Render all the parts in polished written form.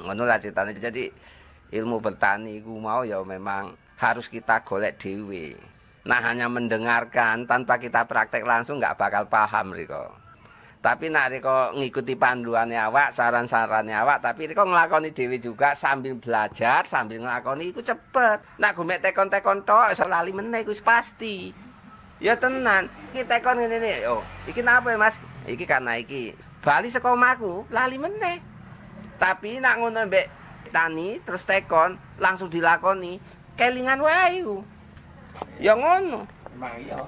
Ngono lah ceritanya. Jadi ilmu bertani iku mau ya memang harus kita golek dhewe. Nah hanya mendengarkan tanpa kita praktek langsung nggak bakal paham Riko. Tapi nak Riko ngikuti panduannya awak, saran-sarannya awak, tapi Riko ngelakoni dhewe juga sambil belajar, sambil ngelakoni iku cepet. Nak gumek tekon-tekon tok iso lali meneh iku pasti. Ya tenan, iki tekon ngene oh, iki napa ya Mas? Iki karena iki bali saka omahku, lali meneh. Tapi nak ngono mbek tani terus tekon langsung dilakoni, kelingan wae iku. Ya ngono. Emang iya.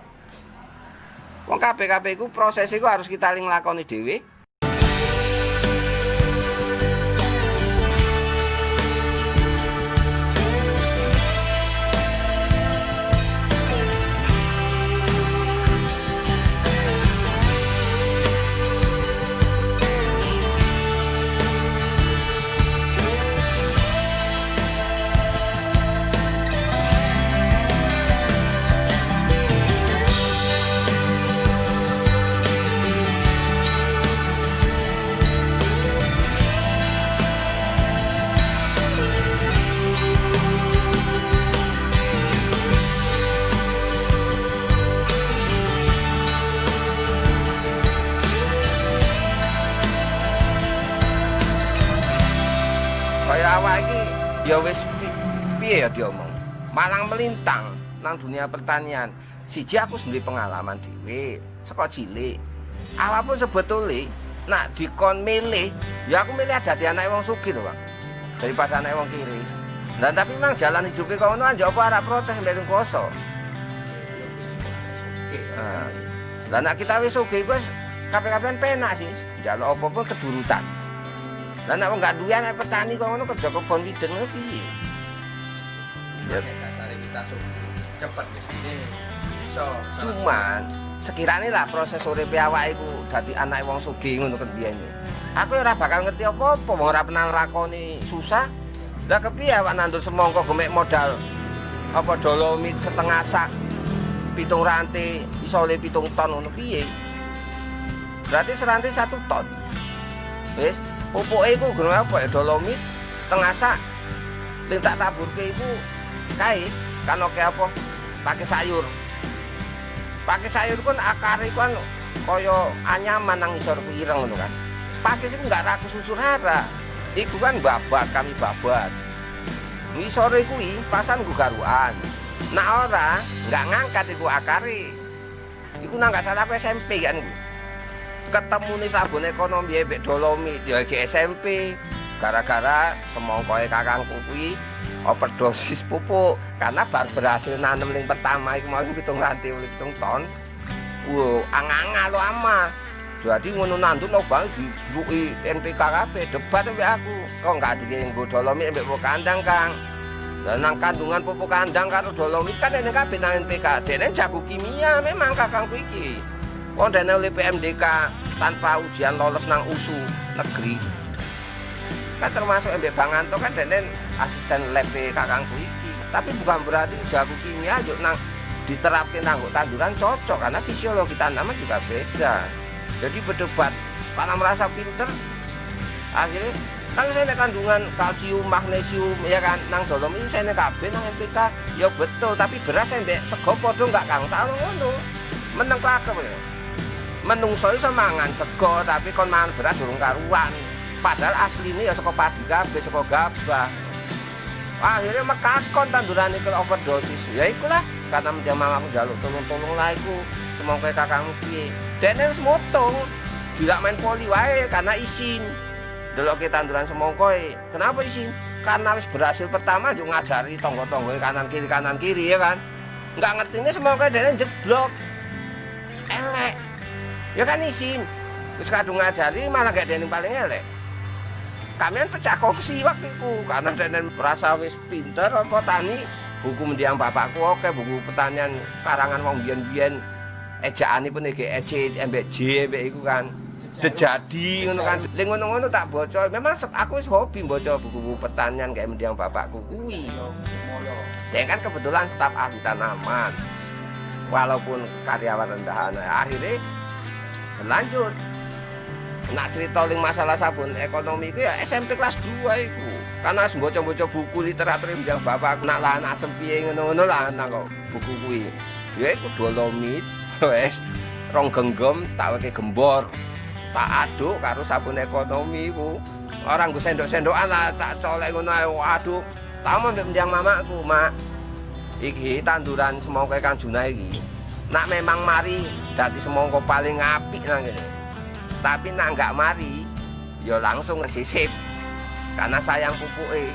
Wong kabeh-kabeh iku proses iku harus kita nglakoni dhewe. Kaya awak iki ya wis piye ya diomong. Malang melintang nang dunia pertanian. Siji aku sendiri pengalaman dhewe saka cilik. Awak pun sebetulnya nak dikon milih, ya aku milih dadi anak wong sugih to, Bang. Daripada anak wong kiri. Nah, tapi memang jalan hidupnya kau ngono anjok apa arek protes mbek kuasa. Lah nek kita wis sugih wis kabeh-kabehan penak sih. Njaluk apa-apa kedurutan. Lah nek wong gak duwe anak petani kok ngono kerja kebon widen ngono piye? Ya nek kasare kita cepet wis ini iso. Cuman sekiranya lah proses uripe awake iku dadi anak wong sugih ngono kan biyene. Aku ora bakal ngerti apa-apa wong ora pernah lakoni susah. Lah kepiye awak nandur semangka gemek modal apa dolomit setengah sak 7 rantai iso le 7 ton ngono piye? Berarti serantai 1 ton. Wis pupuke iku geno apa ya dolomit setengah sak. Ning tak taburke iku kae kan oke apa pakai sayur. Pakai sayur kan akare kan kaya anyaman nang isor ku ireng ngono kan. Pakis iku enggak rakus unsur hara. Iku kan babat kami babat. Ngisore kuwi pasan nggo garukan. Nek ora enggak ngangkat iku akare. Iku nang gak salah aku SMP kan ku. Ketemune sabun ekonomi mbek dolomit ya iki SMP gara-gara semongkoe kakangku kuwi overdosis pupuk karena bar berhasil nanem ning pertama iku mau 7 rantai 7 ton. Wo anganga lo ama. Jadi ngono nandur lo bang dibruki NPK kabeh debat mbek aku. Kok enggak dikirim nggo dolomit mbek pupuk kandang, Kang. Lah nang kandungan pupuk kandang karo dolomit kan ene kabeh nang NPK. Dene jago kimia memang kakangku iki. Wong dene oleh PMDK tanpa ujian lolos nang USU negeri. Kan termasuk mbek Bang Anto kan dene asisten lab kakangku iki. Tapi bukan berarti jago kimia yuk nang diterapkan nanggo tanduran cocok karena fisiologi tanaman juga beda. Jadi berdebat karena merasa pinter akhirnya kan saya kandungan kalsium, magnesium ya kan nang dolomit saya kabeh nang NPK ya betul tapi beras mbek sego padha enggak Kang tak ngono. Meneng klakep ya. Menungso iso mangan sego tapi kon mangan beras urung karuan. Padahal aslinya ya saka padi kabeh, saka gabah. Akhirnya mekakon tanduran iki overdosis. Ya ikulah karena dia mamaku njaluk tolong-tolong lah iku semongko kakangmu piye. Dene wis motong. Dilak main poli wae karena izin. Deloke tanduran semongkoe. Kenapa izin? Karena wis berhasil pertama yo ngajari tonggo-tonggoe kanan kiri ya kan. Enggak ngertine semongkoe dene jeblok. Elek. Ya kan izin. Wis kadung ngajari malah gak dene paling elek. Kamian pecah kongsi waktu itu karena dene merasa wis pinter apa tani. Buku mendiang bapakku oke buku pertanian karangan wong biyen-biyen ejaane pun iki EC mbek J mbek iku kan. Dejadi ngono kan. Ning ngono-ngono tak baca. Memang aku wis hobi baca buku pertanian kayak mendiang bapakku kuwi. Dan kan kebetulan staf ahli tanaman. Walaupun karyawan rendahan akhirnya berlanjut nak cerita ling masalah sabun ekonomi iku ya SMP kelas 2 iku. Karena wis mbaca-mbaca buku literatur yang bapakku nak lah nak sempiye ngono-ngono lah nang kok buku kuwi. Ya iku dolomit wis rong genggam tak weke gembor. Tak aduk karo sabun ekonomi iku. Orang nggo sendok-sendokan lah tak colek ngono ae. Waduh, tak mau mbek mendiang mamaku, Mak. Iki tanduran semangka Kang Junai iki. Nak memang mari dadi semangka paling apik nang kene. Tapi nak enggak mari ya langsung sisip. Karena sayang pupuke.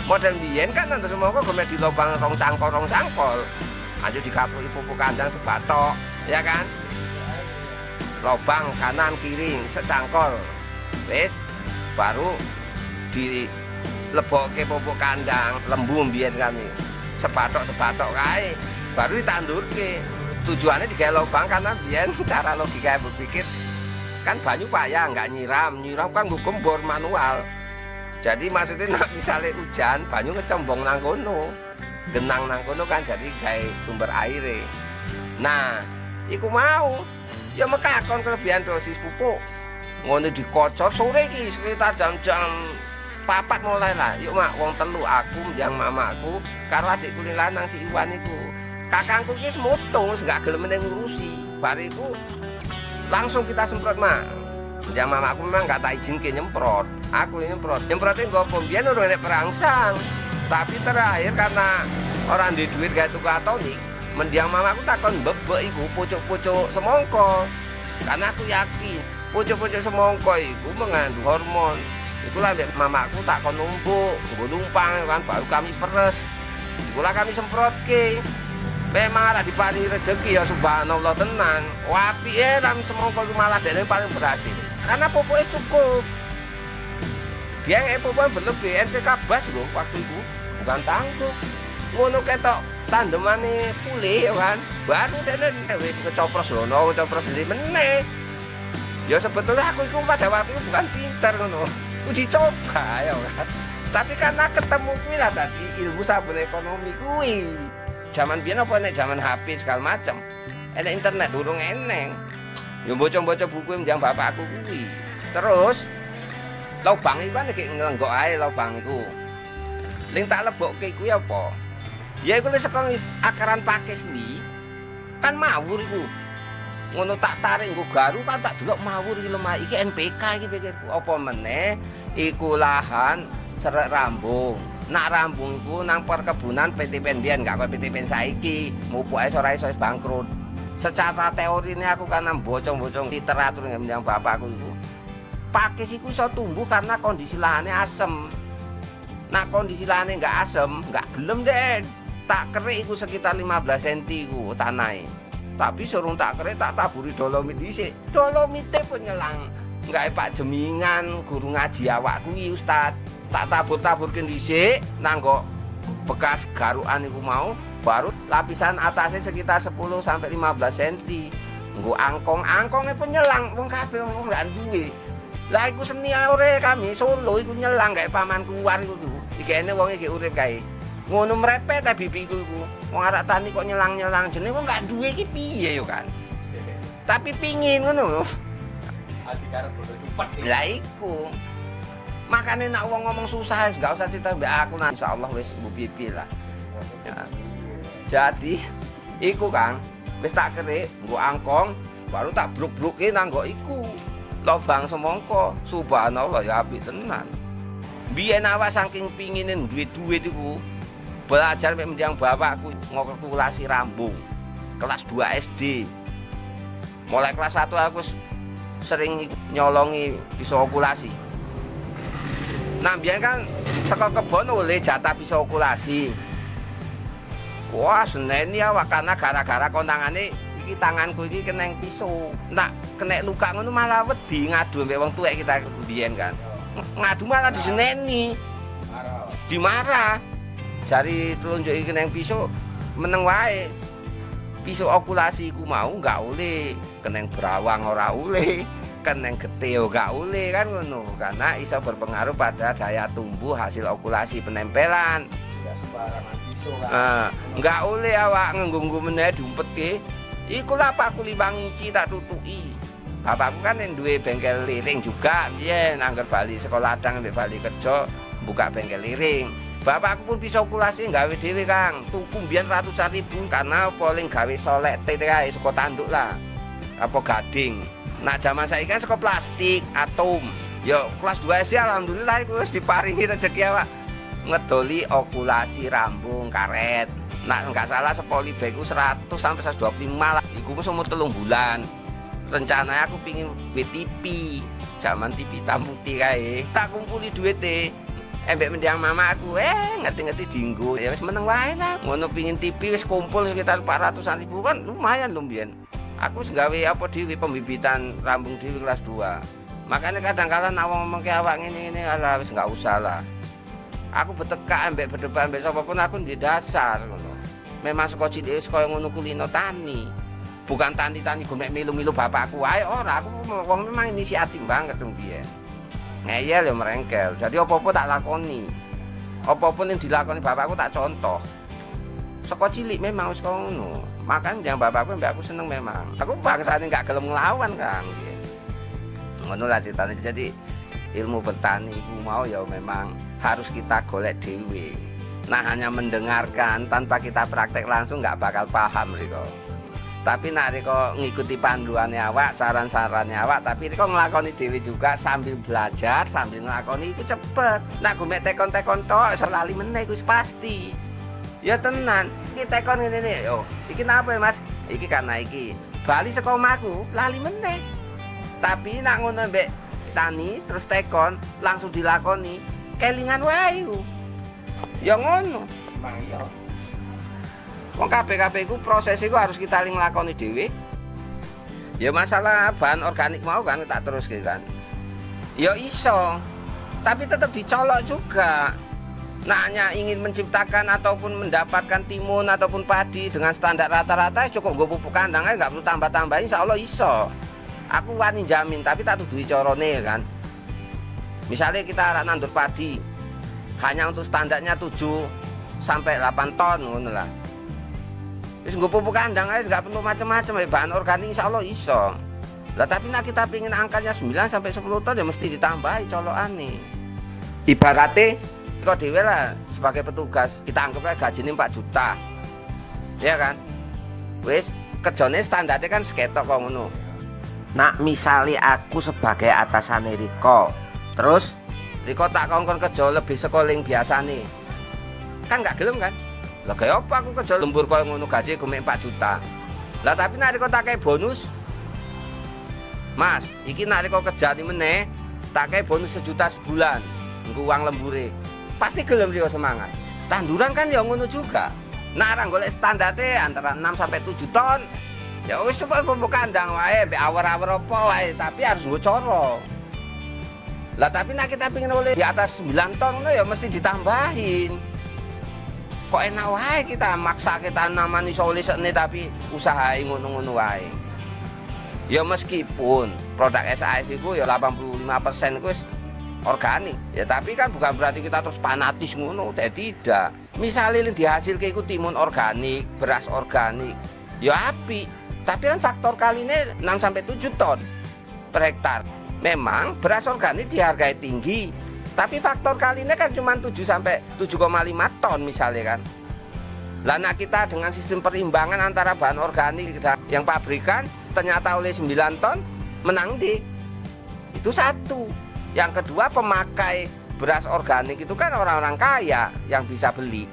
Model biyen kan tandur semangka gome di lubang rong cangkol. Aja dikapuki pupuk kandang sebatok, ya kan? Lubang kanan kiri secangkol. Wis baru dilebokke pupuk kandang lembu mbiyen kami. Sebatok kae baru ditandurke. Tujuannya digawe lubang karena biyen cara logika berpikir kan banyu payah nggak nyiram kan nggo gembor manual. Jadi maksudnya nak misalnya hujan banyu ngecembong nang kono. Genang nang kono kan jadi gawe sumber aire. Nah, iku mau ya mekakon kelebihan dosis pupuk. Ngono dikocor sore iki sekitar jam-jam 4 mulai lah. Yuk Mak, wong telu aku yang mamaku karo adikku lanang si Iwan iku. Kakangku iki semutung gak gelem ngurusi. Bar iku langsung kita semprot, Mak. Yang mamaku memang gak tak izinke nyemprot. Aku nyemprot. Nyemprotnya nggo pembiyen ora nek perangsang. Tapi terakhir karena orang di duit kayak tuku atonik, mendiang mamaku takon bebek iku pucuk-pucuk semangka. Karena aku yakin pucuk-pucuk semangka iku mengandung hormon. Iku lah mamaku takon numpuk, nggo numpang kan baru kami peres. Ikulah kami semprotke. Memang ada diparingi rezeki ya subhanallah tenan. Apike ram semangka iku malah dene paling berhasil. Karena pupuknya cukup. Dia pupuknya berlebih NPK bas loh waktu itu. Bukan tangguh. Ngono ketok tandemane pulih ya kan. Baru dene wis ngecopros lho, ngecopros iki meneh. Ya sebetulnya aku iku pada waktu itu bukan pinter ngono. Uji coba ya kan. Tapi karena ketemu kuwi lah tadi ilmu sabun ekonomi kuwi. Zaman biyen apa nek zaman HP segala macam. Enek internet durung eneng. Ya baca-baca buku yang bapakku kuwi. Terus lubang iku kan iki nglenggok ae lubang iku. Ling tak lebokke kuwi apa? Ya iku saka akaran pakis kuwi kan mawur iku. Ngono tak tarik nggo garu kan tak delok mawur iki lemah iki NPK iki pikirku. Apa meneh iku lahan serak rambung. Nak rambung iku nang perkebunan PT PEN biyen gak koyo PT PEN saiki. Mupuke ora iso bangkrut. Secara teori ini aku kan bocong-bocong literatur yang bapakku itu pakis iku iso tumbuh karena kondisi lahannya asem. Nah kondisi lahannya nggak asem, nggak gelem deh. Tak kerik iku sekitar 15 cm iku tanahnya. Tapi surung tak kerik tak taburi dolomit dhisik. Dolomite pun nyelang. Nggak Pak Jemingan guru ngaji awakku iki Ustad. Tak tabur-taburke dhisik nanggo bekas garukan iku mau. Baru lapisan atasnya sekitar 10 sampai 15 cm. Nggo angkongnya pun nyelang. Wong kabeh wong gak duwe. Lah iku seni ore kami Solo iku nyelang gawe pamanku war iku. Iki ene wong iki urip kae. Ngono mrepet ta bibiku iku. Wong arek tani kok nyelang-nyelang jenenge wong gak duwe iki piye yo kan. Tapi pingin ngono. Ati karep bodo cepet. Lah iku. Makane nek wong ngomong susah gak usah cerita mbek aku nah insyaallah wis mbu pipi lah. Ya. Jadi iku kan wis tak kerik nggo angkong baru tak bruk-bruke nang nggo iku lobang semangka. Subhanallah ya apik tenan. Biyen awak saking pingine duit-duit iku belajar mek mendiang bapakku ngokalkulasi rambung kelas 2 SD. Mulai kelas 1 aku sering nyolongi pisau okulasi. Nah biyen kan saka kebon oleh jatah pisau okulasi. Wah, seneni awak karena gara-gara kontangane iki tanganku iki keneng pisau. Nak kena luka ngono malah wedi ngadu mbek wong tuwek kita biyen kan. Ngadu malah diseneni. Dimarah. Jari telunjuk iki keneng pisau meneng wae. Pisau okulasi iku mau enggak oleh, keneng berawang ora oleh, keneng getih enggak oleh kan ngono. Karena iso berpengaruh pada daya tumbuh hasil okulasi penempelan. Tidak sembarangan pisau kan. Enggak oleh awak ngenggo meneh diumpetke. Iku lah Pak kuli Bang Inci tak tutuki. Bapakku kan yang duwe bengkel liring juga, biyen angger bali sekolah ladang ambek bali kerja buka bengkel liring. Bapakku pun bisa okulasi gawe dhewe Kang. Tuku mbiyen ratusan ribu karena paling gawe solek TTI saka tanduk lah. Apa gading. Nah zaman saiki kan saka plastik, atom. Ya kelas 2 SD alhamdulillah iku wis diparingi rezeki awak ngedoli okulasi rambung karet. Nah enggak salah sepoli bag 100 sampai 125 lah. Iku wis umur 3 bulan. Rencananya aku pingin BTP. Zaman TV hitam putih kae. Tak kumpuli duit embek mendiang mama aku ngerti-ngerti dinggo ya wis meneng wae lah ngono pingin TV wis kumpul sekitar 400-an ribu kan lumayan lho mbiyen aku wis gawe apa dhewe pembibitan rambung dhewe kelas 2 makanya kadang-kala nek wong ngomong ke awak ngene-ngene alah wis enggak usah lah aku beteka embek berdebat embek sapa pun aku di dasar ngono memang saka cilik wis kaya ngono kulino tani bukan tani-tani gomek milu-milu bapakku ae ora aku wong memang inisiatif banget mbiyen ngeyel ya merengkel. Jadi apa-apa tak lakoni. Apa-apa yang dilakoni bapakku tak contoh. Saka cilik memang wis ngono. Makane yang bapakku mbak aku seneng memang. Aku bangsane gak gelem nglawan Kang. Ngono lah ceritanya. Jadi ilmu petani iku mau ya memang harus kita golek dhewe. Nah hanya mendengarkan tanpa kita praktek langsung gak bakal paham riko. Tapi nek riko ngikuti panduannya awak, saran-sarannya awak, tapi riko nglakoni dhewe juga sambil belajar, sambil nglakoni iku cepet. Nek gumek tekon-tekon tok iso lali meneh iku wis pasti. Ya tenan, iki tekon ngene yo. Iki napa ya Mas? Iki karena iki. Bali saka omahku lali meneh. Tapi nek ngono mbek tani terus tekon langsung dilakoni, kelingan wae iku. Ya ngono. Emang iya. Wong kabeh-kabeh iku proses iku harus kita nglakoni dhewe. Ya masalah bahan organik mau kan tak teruske kan. Ya iso. Tapi tetap dicolok juga. Nah, hanya ingin menciptakan ataupun mendapatkan timun ataupun padi dengan standar rata-rata cukup nggo pupuk kandang ae enggak perlu tambah-tambah insyaallah iso. Aku wani jamin tapi tak tuduhi carane kan. Misalnya kita arek nandur padi hanya untuk standarnya 7 sampai 8 ton ngono lah. Wis nggo pupuk kandang ae enggak perlu macam-macam bahan organik insyaallah iso. Lah tapi nek kita pengin angkanya 9 sampai 10 ton ya mesti ditambahi colokane. Ibarate kok dhewe lah sebagai petugas kita anggap aja gajine 4 juta. Ya kan? Wis kerjane standarnya kan seketok kok ngono. Nak misale aku sebagai atasane Riko, terus Riko tak kongkon kerja lebih sekoling biasane. Kan enggak gelem kan? Lah kaya apa aku kerja lembur kaya ngono gaji gumek 4 juta. Lah tapi nek Riko tak kei bonus. Mas, iki nek Riko kerjani meneh, tak kei bonus 1 juta sebulan. Nggo uang lembure. Pasti gelem Riko semangat. Tanduran kan ya ngono juga. Nek arang golek standarte antara 6 sampai 7 ton. Ya wis coba pupuk kandang wae, mbek awar-awar apa wae, tapi harus nggo cara. Lah tapi nek kita pengen oleh di atas 9 ton ngono ya mesti ditambahin. Kok enak wae kita maksa kita tanaman iso oleh sekne tapi usahae ngono-ngono wae. Ya meskipun produk SAS itu ya 85% itu organik. Ya tapi kan bukan berarti kita terus fanatis ngono, tidak. Misalnya yang dihasilkan itu timun organik, beras organik, ya apik. Tapi kan faktor kalinya 6 sampai 7 ton per hektar. Memang beras organik dihargai tinggi. Tapi faktor kalinya kan cuma 7 sampai 7,5 ton misalnya kan. Lah nak kita dengan sistem perimbangan antara bahan organik dan yang pabrikan ternyata oleh 9 ton menang di. Itu satu. Yang kedua pemakai beras organik itu kan orang-orang kaya yang bisa beli.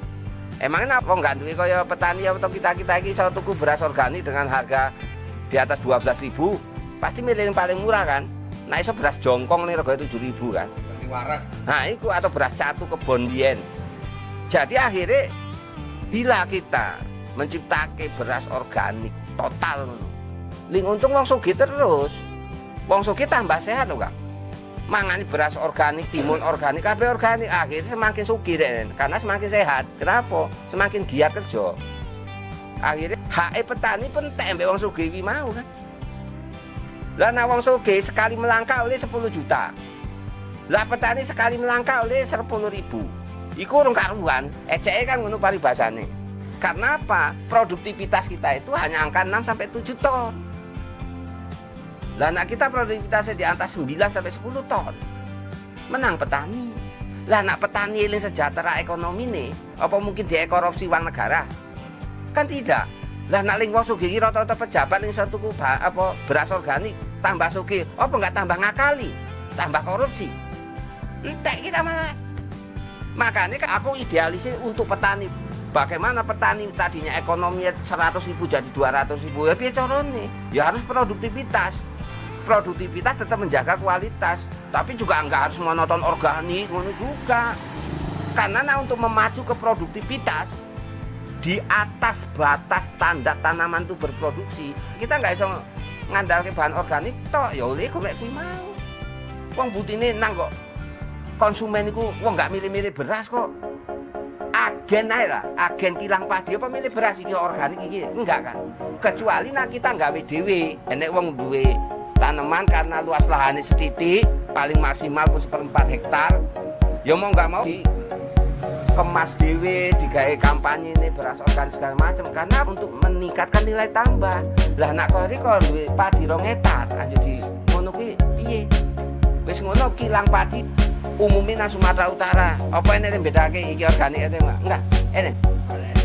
Emangnya apa enggak duwe kaya petani atau kita-kita iki iso tuku beras organik dengan harga di atas 12.000? Pasti milih yang paling murah kan. Nah iso beras jongkong nih regane 7.000 kan. Warak. Nah itu atau beras catu kebon biyen. Jadi akhirnya bila kita menciptakan beras organik total ling untung wong sugih terus. Wong sugih tambah sehat tuh Kang. Mangani beras organik, timun organik, kabeh organik akhirnya semakin sugih deh karena semakin sehat. Kenapa? Semakin giat kerja. Akhirnya hak petani pun tembe wong sugih mau kan. Lah nek wong sugih sekali melangkah oleh 10 juta. Lah petani sekali melangkah oleh 10.000. Iku urung karuan, eceke kan ngono paribasane. Karena apa? Produktivitas kita itu hanya angka 6 sampai 7 ton. Lah anak kita produktivitasnya di atas 9 sampai 10 ton. Menang petani. Lah anak petani yang sejahtera ekonomi nih, apa mungkin dia korupsi uang negara? Kan tidak. Lah nak ling wong sugih rata-rata pejabat ning iso tuku beras organik, tambah sugih, apa enggak tambah ngakali, tambah korupsi. Entek kita malah. Makanya aku idealisnya untuk petani. Bagaimana petani tadinya ekonominya 100.000 jadi 200.000, ya piye carane? Ya harus produktivitas. Produktivitas tetap menjaga kualitas, tapi juga enggak harus monoton organik ngono juga. Karena untuk memacu ke produktivitas di atas batas standar tanaman itu berproduksi, kita nggak bisa ngandalke bahan organik tok, ya oleh golek kuwi mau. Wong butine nang kok konsumen iku wong nggak milih-milih beras kok. Agen ae lah, agen kilang padi apa milih beras iki organik iki? Enggak kan. Kecuali nak kita nggawe dhewe, enek wong duwe tanaman karena luas lahannya setitik, paling maksimal pun 1/4 hektar. Ya mau nggak mau di kemas dewe, digawe kampanye ini beras organik segala macam karena untuk meningkatkan nilai tambah. Lah nak kori kalau duwe padi 2 hektar anjir di ngono ki piye? Wis ngono kilang padi umumnya nang Sumatera Utara. Apa ini yang bedake iki organik itu enggak? Ini.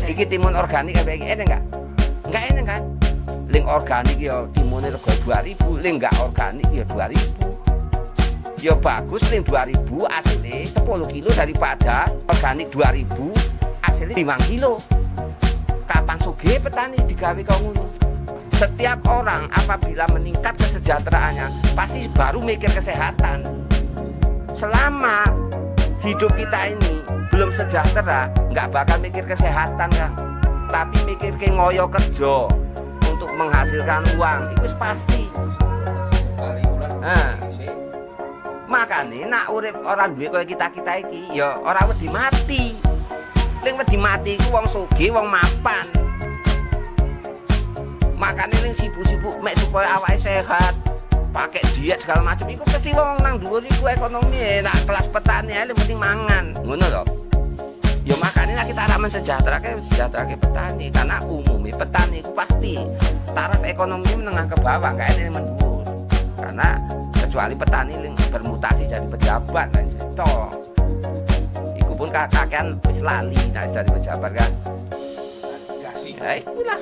Iki timun organik apa iki? Ini enggak? Enggak ini kan? Ling organik ya timunnya rego 2.000, ling enggak organik ya 2.000. Ya bagus ning 2.000 asli 10 kilo daripada organik 2.000 asli 5 kilo. Kapan sugih petani digawe kok ngono? Setiap orang apabila meningkat kesejahteraannya pasti baru mikir kesehatan. Selama hidup kita ini belum sejahtera, nggak bakal mikir kesehatan kan, tapi mikir ke ngoyo kerja untuk menghasilkan uang itu pasti. Makanya nak urip orang duwe kaya kita-kita iki ya ora wedi mati. Ling wedi mati iku wong sugih, wong mapan. Makanya ling sibuk-sibuk mek supaya awake sehat, pakai diet segala macam iku pasti wong nang dhuwur iku ekonomi nak kelas petani ae penting mangan. Ngono lho. Ya makanya kita ora mensejahterakan petani karena umumnya petani iku pasti taraf ekonomi menengah ke bawah, enggak ada yang mendhuwur. Karena kecuali petani yang bermutasi jadi pejabat kan toh iku pun kakean wis lali nek jadi pejabat kan. Ya ikulah